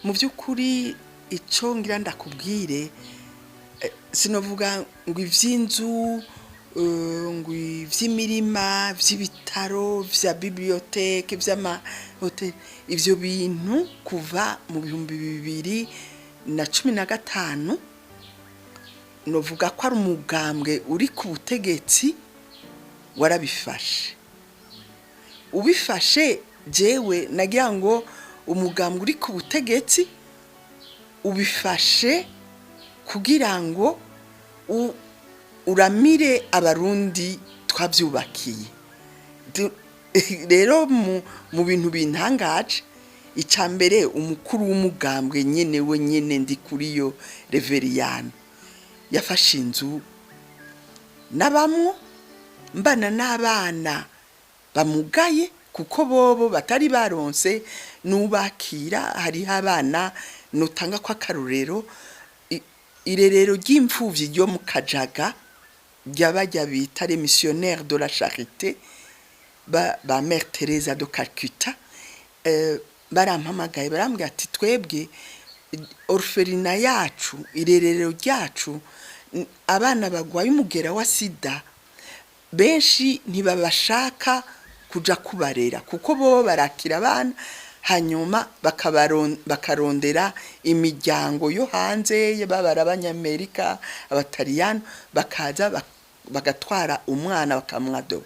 mu by'ukuri icyo ngira ndakubwire sinovuga ngo iby'inzu ngo iby'imirima by'ibitaro bya bibliothèque by'amahoteli ibyo bintu kuva mu 2015 novuga ko ari umugambwe uri ku butegetsi warabifashe ubifashe jewe nagira ngo umugambwe uri ku butegetsi ubifashe kugira ngo uramire abarundi twabyubakiye rero mu bintu bintangaje icambere umukuru w'umugambwe nyene we nyene ndi kuri yo Reveriyani yafashe inzu nabamwo mbana n'abana bamugaye kuko bobo batari baronse nubakira hari abana notanga kwa karorero irerero ry'imfuvyi ryo mu Kajaga ryabajya bita les missionnaires de la charité ba Mère Teresa de Calcutta barampamagaye barambwira ati twebwe orphelinat yacu irerero ryacu abana bagwaye umugera wa sida benshi ntibabashaka kuja kubarera kuko bo barakira abana hanyuma bakarondera imiryango yo hanze babara abanyamerika abataliyano bakaza bagatwara umwana bakamwado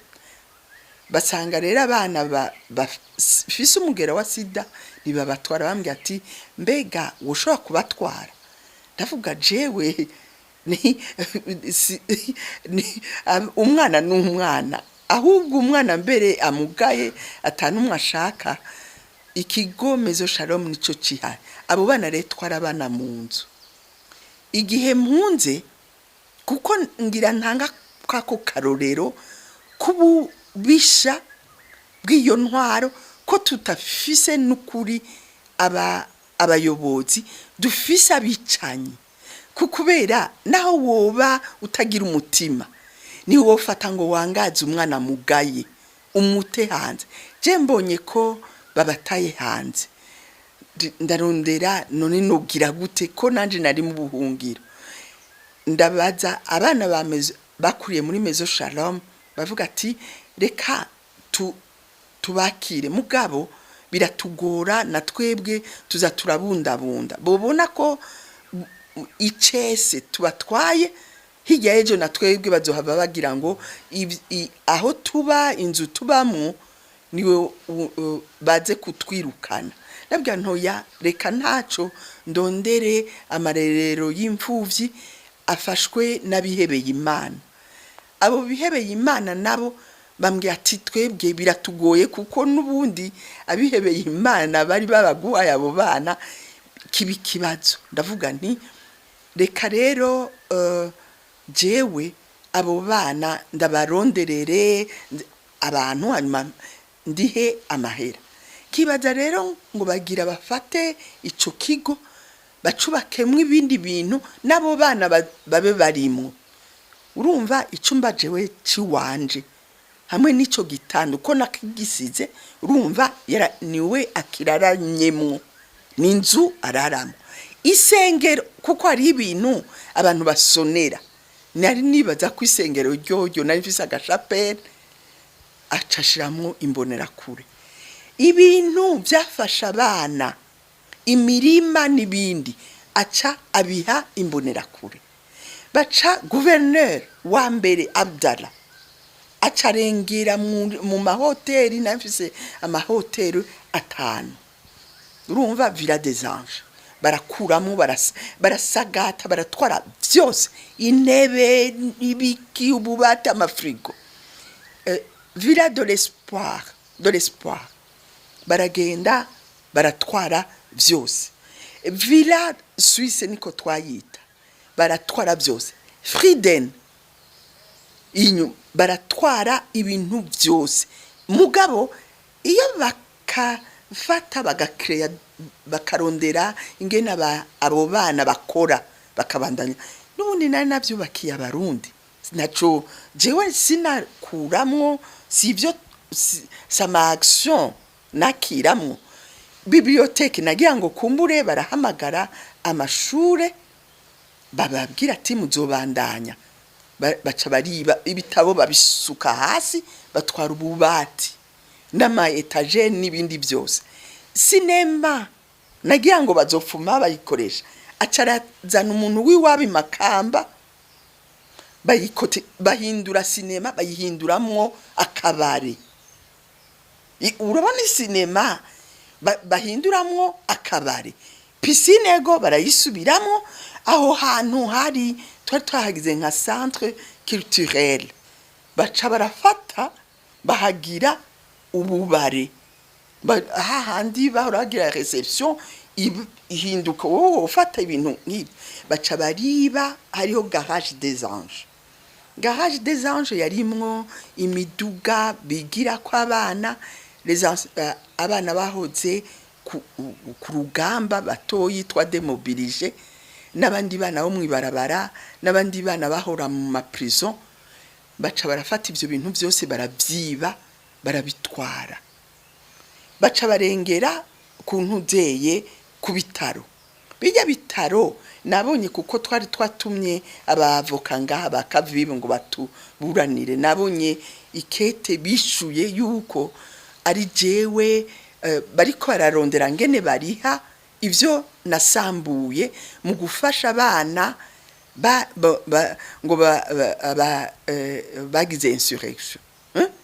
basanga rero abana bafise umugera wa sida nibabatwara bambye ati mbega woshobora kubatwara ndavuga jewe umwana n'umwana ahubwo umwana mbere amugaye atanumwe ashaka ikigo Maison Shalom nico cihari abo bana rero twarabana mu nzu igihe mpunze kuko ngira ntanga kako karorero kububisha bw'iyo ntwaro ko tutafise n'ukuri abayobozi dufise abicanyi kukubera naho woba utagira umutima ni wofata ngo wangaze umwana mugaye umute hanze je mbonye ko babataye hanze ndarondera none nogira gute ko nanje nari mu buhungiro ndabaza abana bakuriye muri Maison Shalom bavuga ati reka tubakire mugabo biratugora na twebwe tuza turabundabunda bobona ko icese tubatwaye hirya ejo na twebwe bazohava bagira ngo aho tuba inzu tubamwo niwe baze kutwirukana nabwo ntoya reka ntaco ndondere amarerero y'imfuvyi afashwe nabihebeye Imana abo bihebeye Imana nabo bambye ati twebwe biratugoye kuko nubundi abihebeye Imana bari babaguhaye abo bana kibikibazo ndavuga nti reka rero jewe abo bana ndabaronderere abantu hanyuma ndihe amahera kibaza rero ngo bagira bafate ico kigo bacubakemwe ibindi bintu nabo bana babe barimo urumva icumba jewe ciwanje hamwe nico gitando ko nakigisize urumva yara niwe akiraranyemwo ninzu araramo isengero kuko ari ibintu abantu basonera nari nibaza ku isengero ryoyo nari mfise agashapere acashiramwo imbonera kure ibintu byafasha abana imirima nibindi aca abiha imbonera kure baca gouverneur wa mbere Abdallah acarengera mu mahoteli nafise amahoteli 5 urumva Villa des Anges barakuramo barasagata baratwara byose intebe ibiki ububata amafrigo Villa de l'espoir baragenda baratwara byose Villa Suisse niko twayita baratwara byose Frieden inyu baratwara ibintu byose mugabo iyo bakafata bagakreya bakarondera ingene abo bana bakora bakabandanya nubundi nari navyubakiye abarundi naco jewe sinakuramwo sivyo sama action nakiramwo biblioteke nagira ngo kumbure barahamagara amashure bababwira ati muzobandanya baca bariba ibitabo babisuka hasi batwara ububati n'ama etagere n'ibindi byose. Sinema nagira ngo bazofuma bayikoresha acarazana umuntu wiwabi Makamba bahindura sinema bayihinduramwo akabare. Urabona sinema bahinduramwo akabare, piscine ego barayisubiramwo. Aho hantu hari twahagize nka centre culturel, baca barafata bahagira ububare, hahandi bahora reception ihinduka ufata ibintu nk'ibi. Baca bariba hariho garage des anges. Garage des anges yarimwo imiduga bigira ko abana abana bahoze ku rugamba batoyi twa demobilije, n'abandi bana bo mwibarabara, n'abandi bana bahora mu ma prison. Baca barafata ivyo bintu byose barabyiba barabitwara, baca barengera kuntu zeye ku bitaro. Bijya bitaro nabonye kuko twari twatumye abavoka ngaha bakavibe ngo batuburanire, nabonye ikete bishuye yuko ari jewe bariko bararondera ngene bariha ivyo nasambuye mu gufasha abana ngo bagize insurrection,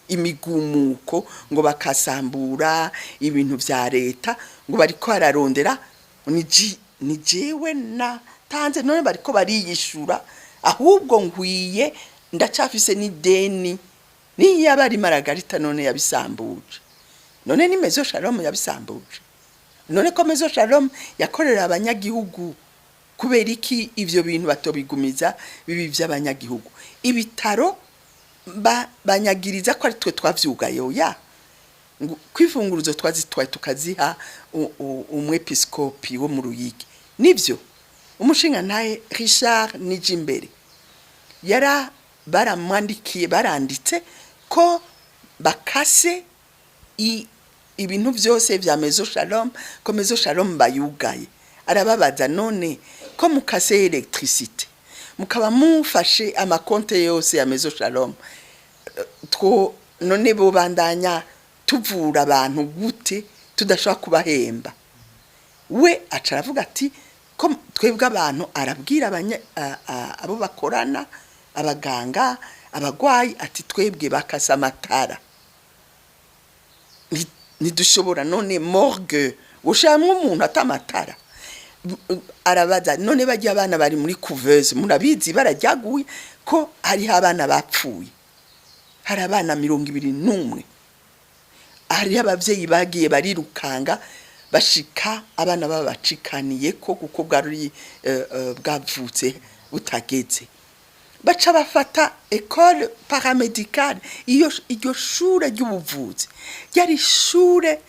imigumuko, ngo bakasambura ibintu vya leta, ngo bariko bararondera ni jewe na tanze none bariko bariyishura, ahubwo nkwiye ndacafise n'ideni ni yabari Maragarita none yabisambuje, none ni Maison Shalom yabisambuje, none ko Maison Shalom yakorera abanyagihugu, kubera iki ivyo bintu batobigumiza bibi by'abanyagihugu? Ibitaro banyagiriza ko ari twe twavyugaye oya, kwifunguruzo twazitwaye tukaziha umwepiskopi wo mu Ruyigi. Nivyo umushinga ntaye Richard Nijimbere yara baramwandikiye, baranditse ko bakase ibintu byose vya Maison Shalom, ko Maison Shalom bayugaye. Arababaza none ko mukase electricité mukaba mufashe amakonte yose ya Maison Shalom, two none bo bandanya tuvura abantu gute tudashobora kubahemba? We acaravuga ati ko twebwe abantu, arabwira abo bakorana abaganga abagwayi ati twebwe bakasa amatara nidushobora none morgue ushamwe umuntu atamatara. Arabaza none bajya abana bari muri couveuse, murabizi barajyaguye ko hari abana bapfuye, hari abana 21, hari abavyeyi bagiye barirukanga bashika abana babacikaniye ko kuko bwari bwavutse butageze. Baca bafata école paramédicale, iyo shure ry'ubuvuzi yari shure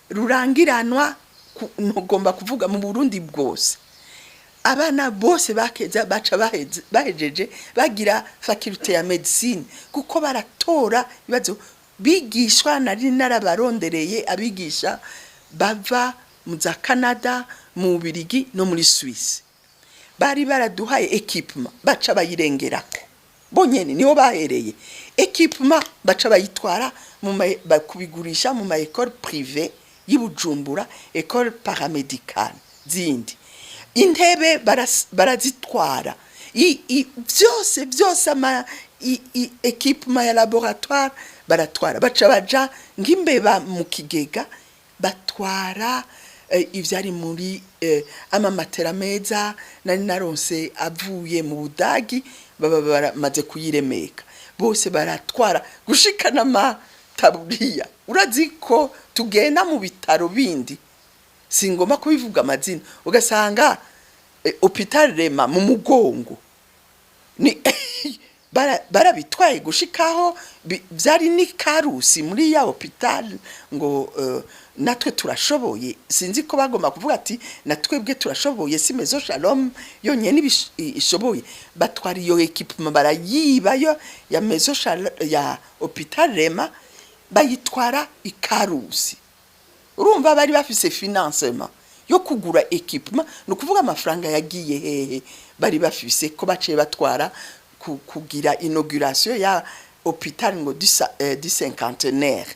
rurangiranwa ntugomba kuvuga mu Burundi bwose. Abana bose bakeza baca bahejeje bagira faculté ya médecine, kuko baratora bibazo bigishwa nari narabarondereye abigisha bava mu za Canada, mu Birigi no muri Suisse. Bari baraduhaye equipement baca bayirengerako bonyene, niho bahereye equipement baca bayitwara bakubigurisha mu ma école privée y'Ibujumbura, école paramédicale zindi. Intebe barazitwara, byose ama equipement ya laboratoire baratwara. Baca baja ngimbeba mu kigega batwara ivyari muri amamatera meza nari naronse avuye mu Budagi, baba baramaze kuyiremeka, bose baratwara gushikana amataburiya. Urazi ko tugenda mu bitaro bindi, singoma kubivuga amazina, ugasanga hôpital Rema mu mugongo ni barabitwaye gushikaho byari ni karusi muri ya hôpital ngo natwe turashoboye. Sinzi ko bagomba kuvuga ati natwebwe turashoboye, si Maison Shalom yonyene ishoboye. Batwara iyo equipement barayibayo ya Maison Shalom ya hôpital Rema bayitwara ikarusi. urumva bari bafise financement yo kugura equipment no kuvuga amafaranga yagiye hehe bari bafise ko baciye batwara kugira inauguration ya hôpital ngo du cinquantenaire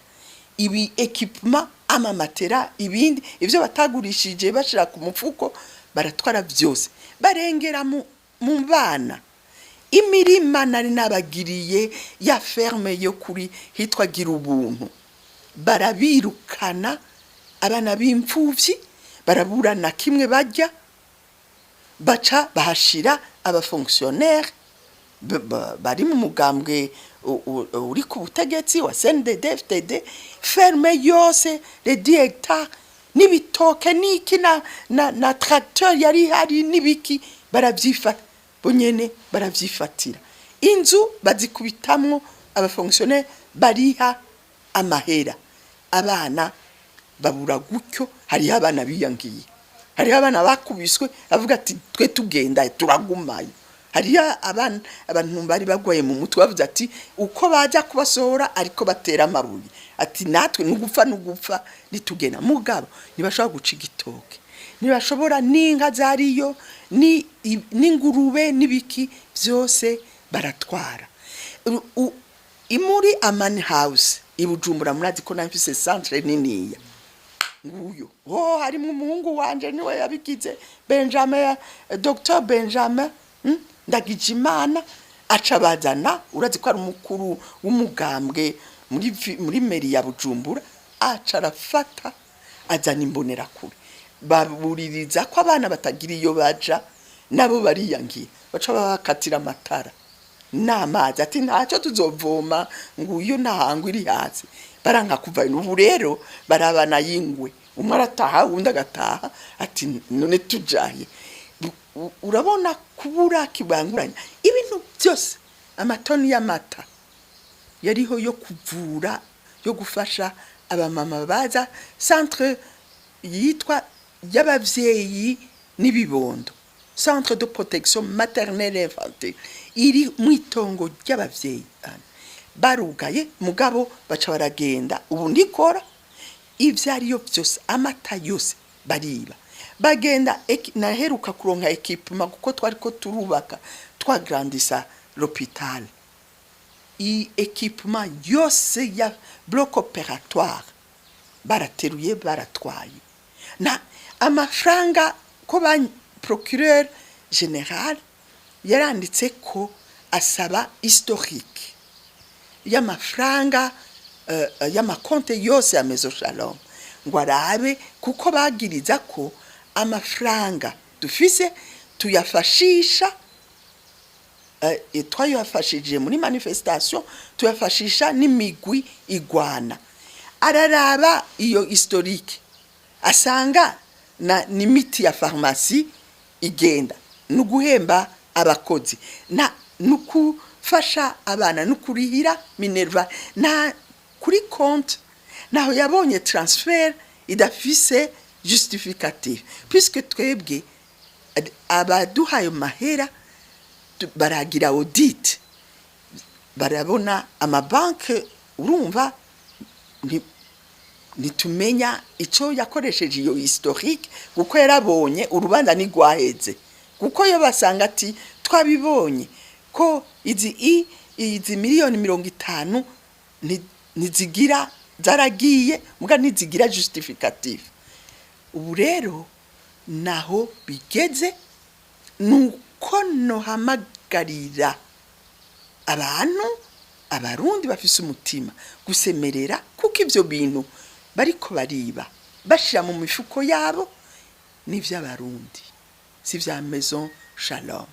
ibi equipment amamatera ibindi ivyo batagurishije bashira ku mufuko baratwara vyose barengera mu bana imirima nari nabagiriye ya ferme yo kuri hitwa gira ubuntu barabirukana abana b'imfuvyi baraburana kimwe bajya baca bahashira aba fonctionnaire bari mu mugambwe uri ku butegetsi wa CNDD FDD ferme yose les 10 hectares n'ibitoke n'iki na tracteur yari hari n'ibiki baravyifata bonyene baravyifatira inzu bazikubitamwo aba fonctionnaire bariha amahera abana babura gutyo hari abana biyangiye hari abana bakubiswe avuga ati twe tugenda turagumayo hari abantu bari bagwaye mu mutwe bavuze ati uko baja kubasohora ariko batera amabuye ati natwe nugupfa nitugena mugabo nibashobora guca igitoke nibashobora n'inka zariyo n'ingurube n'ibiki byose baratwara imuri Amani House ibujumbura murazi ko namfise centre niniya nguyo harimo umuhungu wanje niwe yabigize Benjamin Dr Benjamin Ndagijimana aca bazana urazi ko ari umukuru w'umugambwe muri meri ya Bujumbura aca arafata azana imbonera kure babuririza ko abana batagira iyo baja nabo bariyangiye baca bakatira amatara n'amazi ati ntacyo tuzovoma nguyo nahangwa iri hasi baranka kuva ubu rero barabana yingwe umwe arataha undi agataha ati none tujaye urabona kubura kibanguranya ibintu byose amatoni y'amata yariho yo kuvura yo gufasha abamama baza centre yitwa y'abavyeyi n'ibibondo centre de protection maternelle infantile iri mwitongo ry'abavyeyi barugaye mugabo baca baragenda ubu ndikora ivyariyo byose amata yose bariba bagenda naheruka kuronka equipement kuko twari ko turubaka twagrandisa l'hôpital i equipement yose ya bloc opératoire barateruye baratwaye na amafaranga ko ba procureur général yaranditse ko asaba historique y'amafaranga y'amakonte yose ya Maison Shalom ngo arabe kuko bagiriza ko amafaranga dufise tuyafashisha twayafashije muri manifestation tuyafashisha n'imigwi igwana araraba iyo historique asanga na nimiti ya pharmacie igenda nuguhemba abakozi na nukufasha abana nukurihira Minerva na kuri compte naho yabonye transfer idafise justificatif puisque twebwe abaduhaye mahera baragira audit barabona amabanke urumva nitumenya ico yakoresheje iyo historique kuko yarabonye urubanza nigwaheze kuko yo basanga ati twabibonye ko izi miliyoni 50 nizigira zaragiye muga nizigira justificatif ubu rero naho bigeze nuko no hamagarira abantu abarundi bafise umutima gusemerera kuko ivyo bintu bariko bariba bashira mu mifuko yabo n'ivyabarundi si vya Maison Shalom.